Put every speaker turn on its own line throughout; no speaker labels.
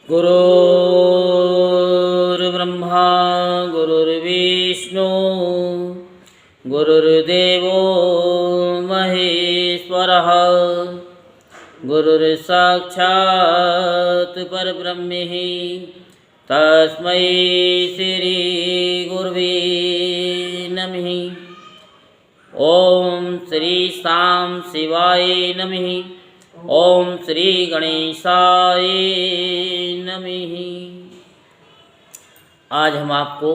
गुरुर्ब्रह्मा गुरुर्विष्णु गुरुर्देवो महेश्वरः गुरुर्साक्षात् परब्रह्म तस्मै श्री गुरुवे नमः। ओम श्री साम शिवाय नमः। ओम श्री गणेशाय नमः। आज हम आपको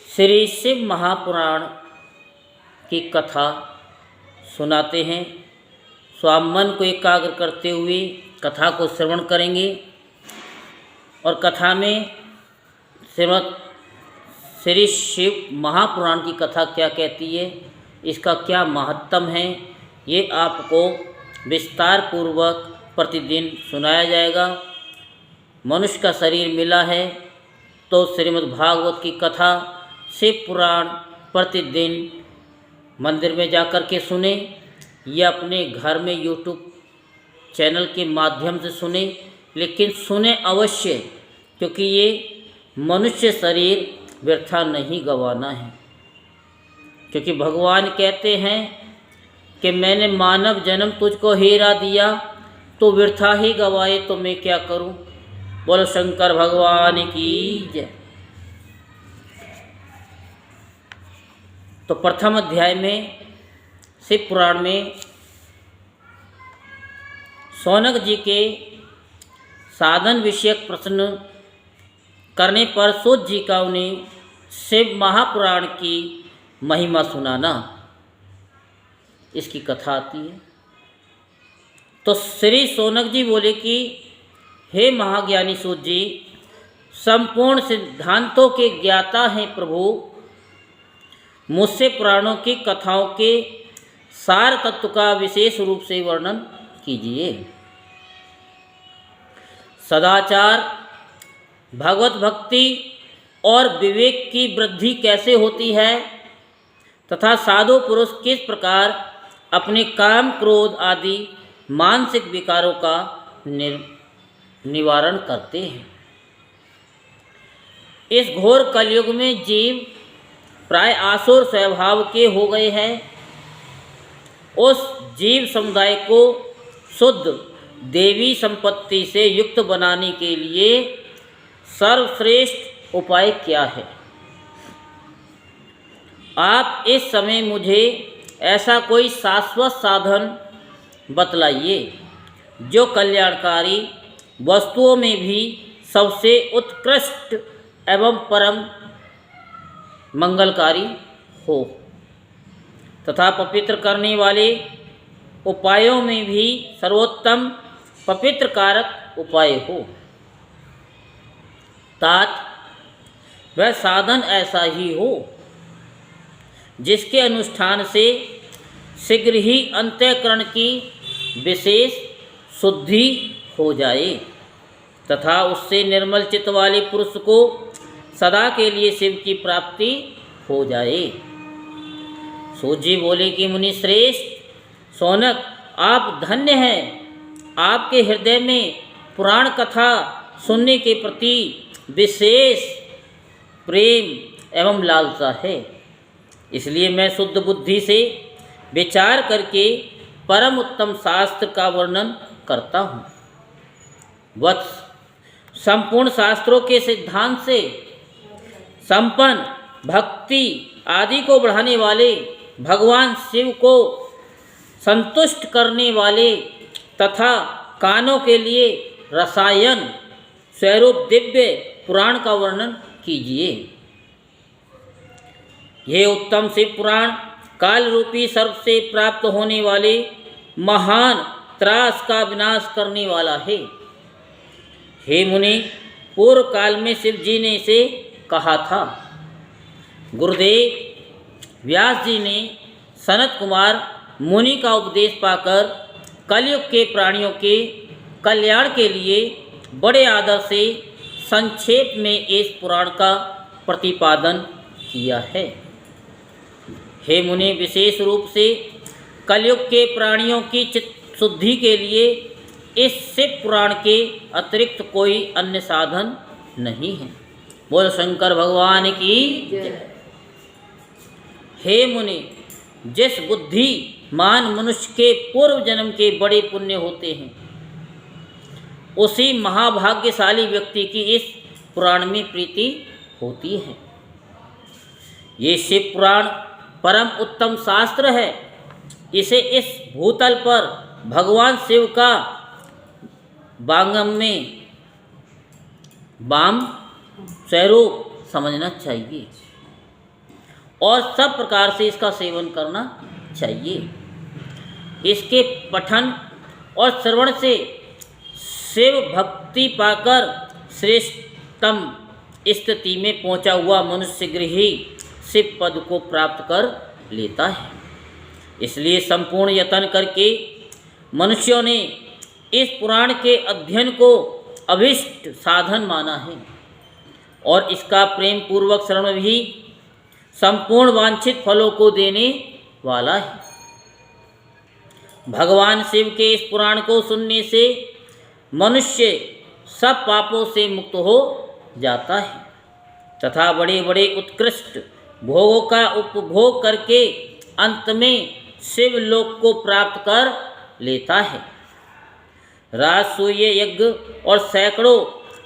श्री शिव महापुराण की कथा सुनाते हैं। सो आप मन को एकाग्र करते हुए कथा को श्रवण करेंगे और कथा में श्रीमद् श्री शिव महापुराण की कथा क्या कहती है, इसका क्या महत्व है, ये आपको विस्तार पूर्वक प्रतिदिन सुनाया जाएगा। मनुष्य का शरीर मिला है तो श्रीमद् भागवत की कथा शिव पुराण प्रतिदिन मंदिर में जाकर के सुने या अपने घर में यूट्यूब चैनल के माध्यम से सुने, लेकिन सुने अवश्य, क्योंकि ये मनुष्य शरीर व्यर्था नहीं गंवाना है। क्योंकि भगवान कहते हैं कि मैंने मानव जन्म तुझको हीरा दिया तो व्यर्था ही गवाए तो मैं क्या करूं। बोलो शंकर भगवान की जय। तो प्रथम अध्याय में शिव पुराण में शौनक जी के साधन विषयक प्रश्न करने पर सूत जी का उन्हें शिव महापुराण की महिमा सुनाना, इसकी कथा आती है। तो श्री शौनक जी बोले कि हे महाज्ञानी सूत जी, संपूर्ण सिद्धांतों के ज्ञाता हैं प्रभु, मुझसे पुराणों की कथाओं के सार तत्व का विशेष रूप से वर्णन कीजिए। सदाचार, भगवत भक्ति और विवेक की वृद्धि कैसे होती है तथा साधु पुरुष किस प्रकार अपने काम क्रोध आदि मानसिक विकारों का निवारण करते हैं। इस घोर कलयुग में जीव प्राय आसुर स्वभाव के हो गए हैं। उस जीव समुदाय को शुद्ध देवी संपत्ति से युक्त बनाने के लिए सर्वश्रेष्ठ उपाय क्या है? आप इस समय मुझे ऐसा कोई शाश्वत साधन बतलाइए जो कल्याणकारी वस्तुओं में भी सबसे उत्कृष्ट एवं परम मंगलकारी हो तथा पवित्र करने वाले उपायों में भी सर्वोत्तम पवित्र कारक उपाय हो। तात वह साधन ऐसा ही हो जिसके अनुष्ठान से शीघ्र ही अंतःकरण की विशेष शुद्धि हो जाए तथा उससे निर्मल चित्त वाले पुरुष को सदा के लिए शिव की प्राप्ति हो जाए। सूत जी बोले कि मुनि श्रेष्ठ शौनक, आप धन्य हैं। आपके हृदय में पुराण कथा सुनने के प्रति विशेष प्रेम एवं लालसा है। इसलिए मैं शुद्ध बुद्धि से विचार करके परम उत्तम शास्त्र का वर्णन करता हूँ। वत्स, संपूर्ण शास्त्रों के सिद्धांत से संपन्न भक्ति आदि को बढ़ाने वाले, भगवान शिव को संतुष्ट करने वाले तथा कानों के लिए रसायन स्वरूप दिव्य पुराण का वर्णन कीजिए। यह उत्तम शिव पुराण काल रूपी सर्प से प्राप्त होने वाले महान त्रास का विनाश करने वाला है। हे मुनि, पूर्व काल में शिव जी ने इसे कहा था। गुरुदेव व्यास जी ने सनत कुमार मुनि का उपदेश पाकर कलयुग के प्राणियों के कल्याण के लिए बड़े आदर से संक्षेप में इस पुराण का प्रतिपादन किया है। हे मुनि, विशेष रूप से कलयुग के प्राणियों की चित्त शुद्धि के लिए इस शिव पुराण के अतिरिक्त कोई अन्य साधन नहीं है। बोल शंकर भगवान की जय। हे मुनि, जिस बुद्धिमान मनुष्य के पूर्व जन्म के बड़े पुण्य होते हैं, उसी महाभाग्यशाली व्यक्ति की इस पुराण में प्रीति होती है। ये शिव पुराण परम उत्तम शास्त्र है। इसे इस भूतल पर भगवान शिव का वांगम में वाम स्वरूप समझना चाहिए और सब प्रकार से इसका सेवन करना चाहिए। इसके पठन और श्रवण से शिव भक्ति पाकर श्रेष्ठतम स्थिति में पहुंचा हुआ मनुष्य गृही शिव पद को प्राप्त कर लेता है। इसलिए संपूर्ण यत्न करके मनुष्यों ने इस पुराण के अध्ययन को अभिष्ट साधन माना है और इसका प्रेम पूर्वक श्रवण भी संपूर्ण वांछित फलों को देने वाला है। भगवान शिव के इस पुराण को सुनने से मनुष्य सब पापों से मुक्त हो जाता है तथा बड़े बड़े उत्कृष्ट भोगों का उपभोग करके अंत में शिव लोक को प्राप्त कर लेता है। राजसूय यज्ञ और सैकड़ों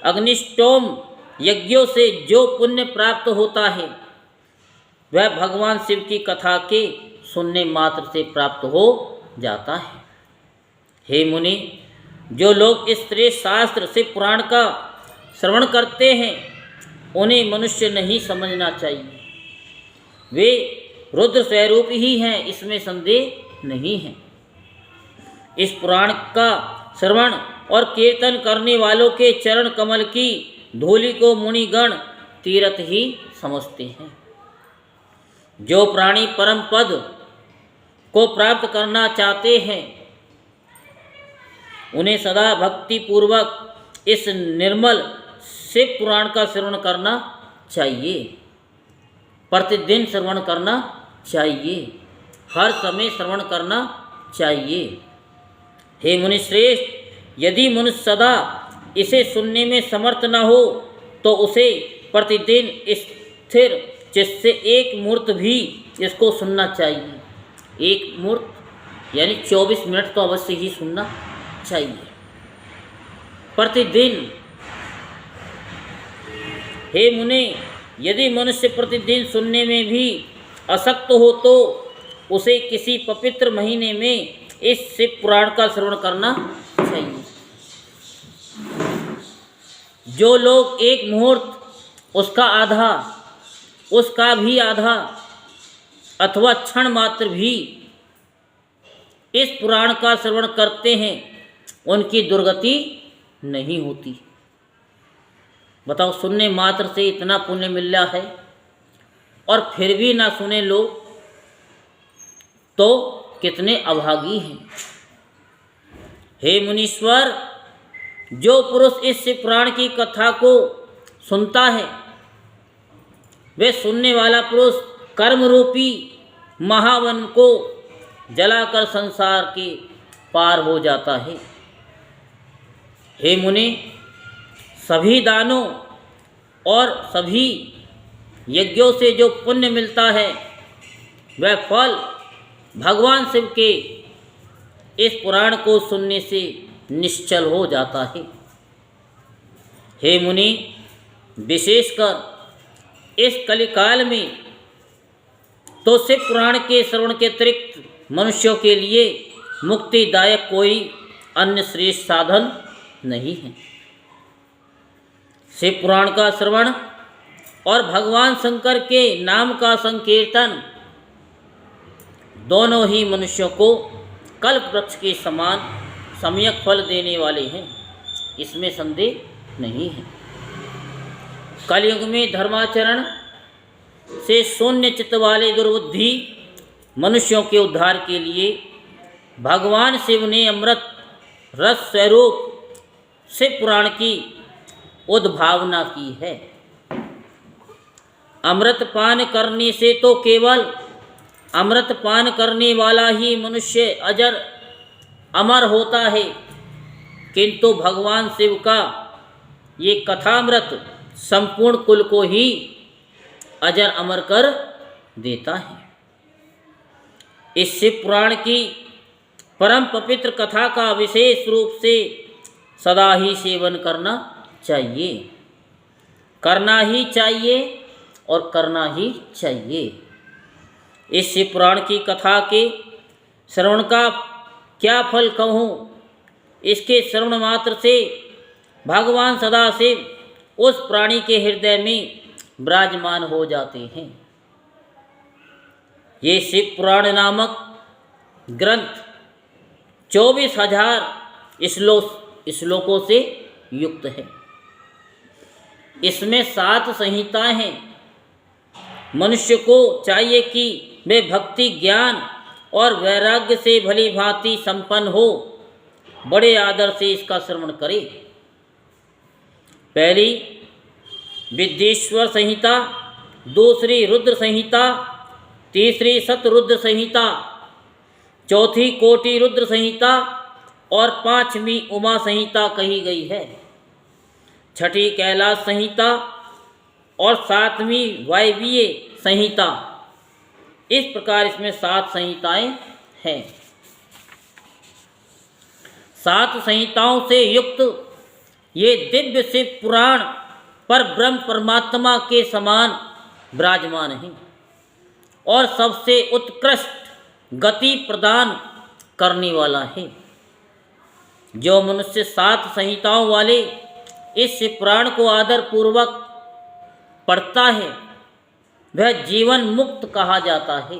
अग्निष्टोम यज्ञों से जो पुण्य प्राप्त होता है, वह भगवान शिव की कथा के सुनने मात्र से प्राप्त हो जाता है। हे मुनि, जो लोग इस श्रेष्ठ शास्त्र शिव पुराण का श्रवण करते हैं, उन्हें मनुष्य नहीं समझना चाहिए। वे रुद्र स्वरूप ही हैं, इसमें संदेह नहीं है। इस पुराण का श्रवण और कीर्तन करने वालों के चरण कमल की धूलि को मुनिगण तीर्थ ही समझते हैं। जो प्राणी परम पद को प्राप्त करना चाहते हैं, उन्हें सदा भक्ति पूर्वक इस निर्मल शिव पुराण का श्रवण करना चाहिए। प्रतिदिन श्रवण करना चाहिए, हर समय श्रवण करना चाहिए। हे मुनि श्रेष्ठ, यदि मनुष्य सदा इसे सुनने में समर्थ न हो तो उसे प्रतिदिन स्थिर जिससे एक मुहूर्त भी इसको सुनना चाहिए। एक मुहूर्त यानी 24 मिनट तो अवश्य ही सुनना चाहिए प्रतिदिन। हे मुनि, यदि मनुष्य प्रतिदिन सुनने में भी असक्त हो तो उसे किसी पवित्र महीने में इस शिव पुराण का श्रवण करना चाहिए। जो लोग एक मुहूर्त उसका भी आधा अथवा क्षण मात्र भी इस पुराण का श्रवण करते हैं, उनकी दुर्गति नहीं होती। बताओ, सुनने मात्र से इतना पुण्य मिल रहा है और फिर भी ना सुने लोग, तो कितने अभागी हैं। हे मुनीश्वर, जो पुरुष इस शिव पुराण की कथा को सुनता है, वे सुनने वाला पुरुष कर्म रूपी महावन को जलाकर संसार के पार हो जाता है। हे मुनि, सभी दानों और सभी यज्ञों से जो पुण्य मिलता है, वह फल भगवान शिव के इस पुराण को सुनने से निश्चल हो जाता है। हे मुनि, विशेषकर इस कलिकाल में तो शिव पुराण के श्रवण के अतिरिक्त मनुष्यों के लिए मुक्तिदायक कोई अन्य श्रेष्ठ साधन नहीं है। शिव पुराण का श्रवण और भगवान शंकर के नाम का संकीर्तन दोनों ही मनुष्यों को कल्प वृक्ष के समान सम्यक फल देने वाले हैं, इसमें संदेह नहीं है। कलयुग में धर्माचरण से शून्य चित्त वाले दुर्बुद्धि मनुष्यों के उद्धार के लिए भगवान शिव ने अमृत रस स्वरूप शिव पुराण की उद्भावना की है। अमृत पान करने से तो केवल अमृत पान करने वाला ही मनुष्य अजर अमर होता है, किंतु भगवान शिव का ये कथामृत संपूर्ण कुल को ही अजर अमर कर देता है। इस शिव पुराण की परम पवित्र कथा का विशेष रूप से सदा ही सेवन करना चाहिए, करना ही चाहिए और करना ही चाहिए। इस शिव पुराण की कथा के श्रवण का क्या फल कहूँ। इसके श्रवण मात्र से भगवान सदाशिव उस प्राणी के हृदय में विराजमान हो जाते हैं। ये शिव पुराण नामक ग्रंथ 24,000 श्लोकों से युक्त है। इसमें 7 संहिताएं हैं। मनुष्य को चाहिए कि वे भक्ति, ज्ञान और वैराग्य से भली भांति संपन्न हो, बड़े आदर से इसका श्रवण करे। पहली विद्येश्वर संहिता, दूसरी रुद्र संहिता, तीसरी शतरुद्र संहिता, चौथी कोटि रुद्र संहिता और 5वीं उमा संहिता कही गई है। छठी कैलाश संहिता और 7वीं वायवीय संहिता। इस प्रकार इसमें 7 संहिताएं हैं। 7 संहिताओं से युक्त ये दिव्य शिव पुराण पर ब्रह्म परमात्मा के समान विराजमान हैं और सबसे उत्कृष्ट गति प्रदान करने वाला है। जो मनुष्य 7 संहिताओं वाले इस शिव पुराण को आदर पूर्वक पढ़ता है वह जीवन मुक्त कहा जाता है।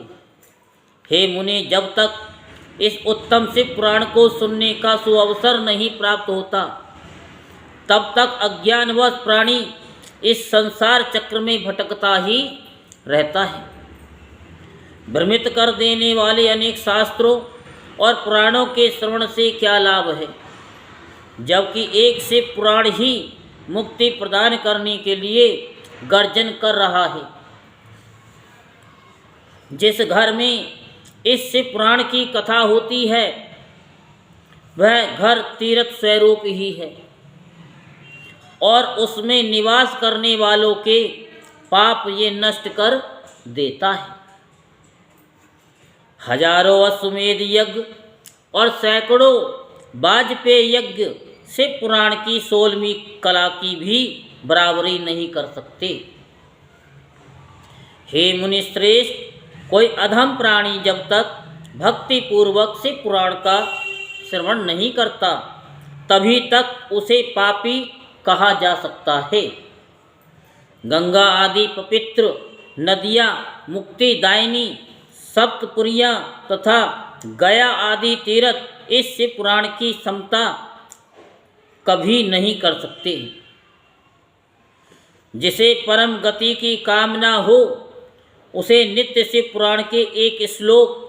हे मुनि, जब तक इस उत्तम शिव पुराण को सुनने का सुअवसर नहीं प्राप्त होता तब तक अज्ञानवश प्राणी इस संसार चक्र में भटकता ही रहता है। भ्रमित कर देने वाले अनेक शास्त्रों और पुराणों के श्रवण से क्या लाभ है, जबकि एक शिव पुराण ही मुक्ति प्रदान करने के लिए गर्जन कर रहा है। जिस घर में इस शिव पुराण की कथा होती है वह घर तीर्थ स्वरूप ही है और उसमें निवास करने वालों के पाप ये नष्ट कर देता है। हजारों अश्वमेध यज्ञ और सैकड़ों वाजपेयी यज्ञ शिव पुराण की 16वीं कला की भी बराबरी नहीं कर सकते। हे मुनि श्रेष्ठ, कोई अधम प्राणी जब तक भक्ति पूर्वक शिव पुराण का श्रवण नहीं करता तभी तक उसे पापी कहा जा सकता है। गंगा आदि पवित्र नदियाँ, मुक्तिदायिनी सप्तपुरियाँ तथा गया आदि तीर्थ इस शिव पुराण की समता कभी नहीं कर सकते। जिसे परम गति की कामना हो उसे नित्य शिव पुराण के एक श्लोक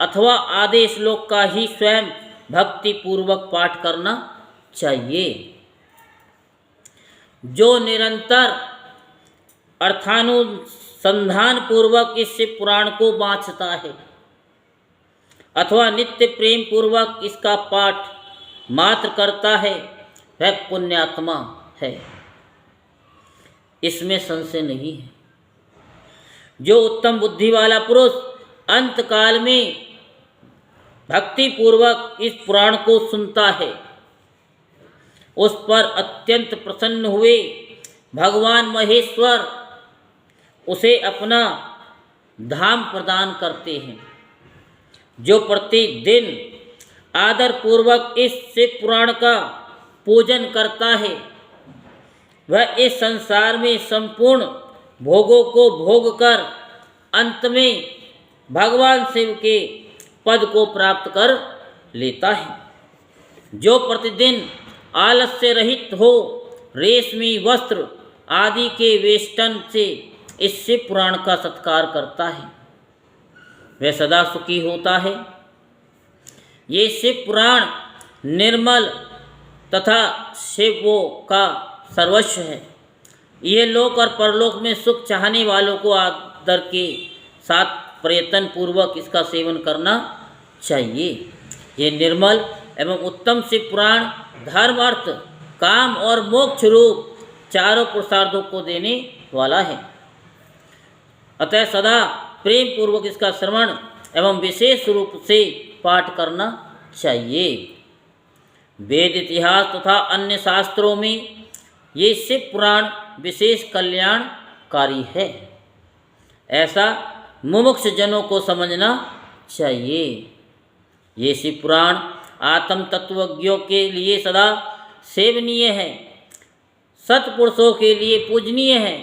अथवा आधे श्लोक का ही स्वयं भक्ति पूर्वक पाठ करना चाहिए। जो निरंतर अर्थानुसंधान पूर्वक इस शिव पुराण को बाँचता है अथवा नित्य प्रेम पूर्वक इसका पाठ मात्र करता है वह पुण्यात्मा है, इसमें संशय नहीं है। जो उत्तम बुद्धि वाला पुरुष अंतकाल में भक्ति पूर्वक इस पुराण को सुनता है उस पर अत्यंत प्रसन्न हुए भगवान महेश्वर उसे अपना धाम प्रदान करते हैं। जो प्रतिदिन आदर पूर्वक इस शिव पुराण का पूजन करता है वह इस संसार में संपूर्ण भोगों को भोग कर अंत में भगवान शिव के पद को प्राप्त कर लेता है। जो प्रतिदिन आलस्य रहित हो रेशमी वस्त्र आदि के वेष्टन से इस शिव पुराण का सत्कार करता है वह सदा सुखी होता है। ये शिव पुराण निर्मल तथा शिवों का सर्वस्व है। यह लोक और परलोक में सुख चाहने वालों को आदर के साथ प्रयत्न पूर्वक इसका सेवन करना चाहिए। ये निर्मल एवं उत्तम शिव पुराण धर्म अर्थ काम और मोक्ष रूप चारों पुरुषार्थों को देने वाला है। अतः सदा प्रेम पूर्वक इसका श्रवण एवं विशेष रूप से पाठ करना चाहिए। वेद इतिहास तथा अन्य शास्त्रों में ये शिव पुराण विशेष कल्याणकारी है, ऐसा मुमुक्ष जनों को समझना चाहिए। ये शिव पुराण आत्म तत्वज्ञों के लिए सदा सेवनीय है, सत्पुरुषों के लिए पूजनीय है,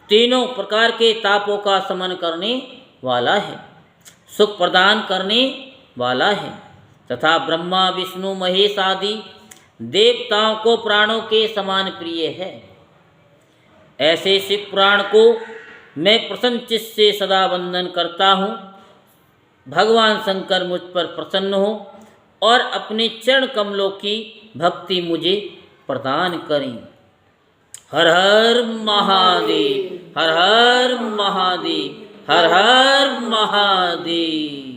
तीनों प्रकार के तापों का शमन करने वाला है, सुख प्रदान करने वाला है तथा ब्रह्मा विष्णु महेश आदि देवताओं को प्राणों के समान प्रिय है। ऐसे शिव पुराण को मैं प्रसन्न चित्त से सदा वंदन करता हूँ। भगवान शंकर मुझ पर प्रसन्न हो और अपने चरण कमलों की भक्ति मुझे प्रदान करें। हर हर महादेव, हर हर महादेव, हर हर महादेव।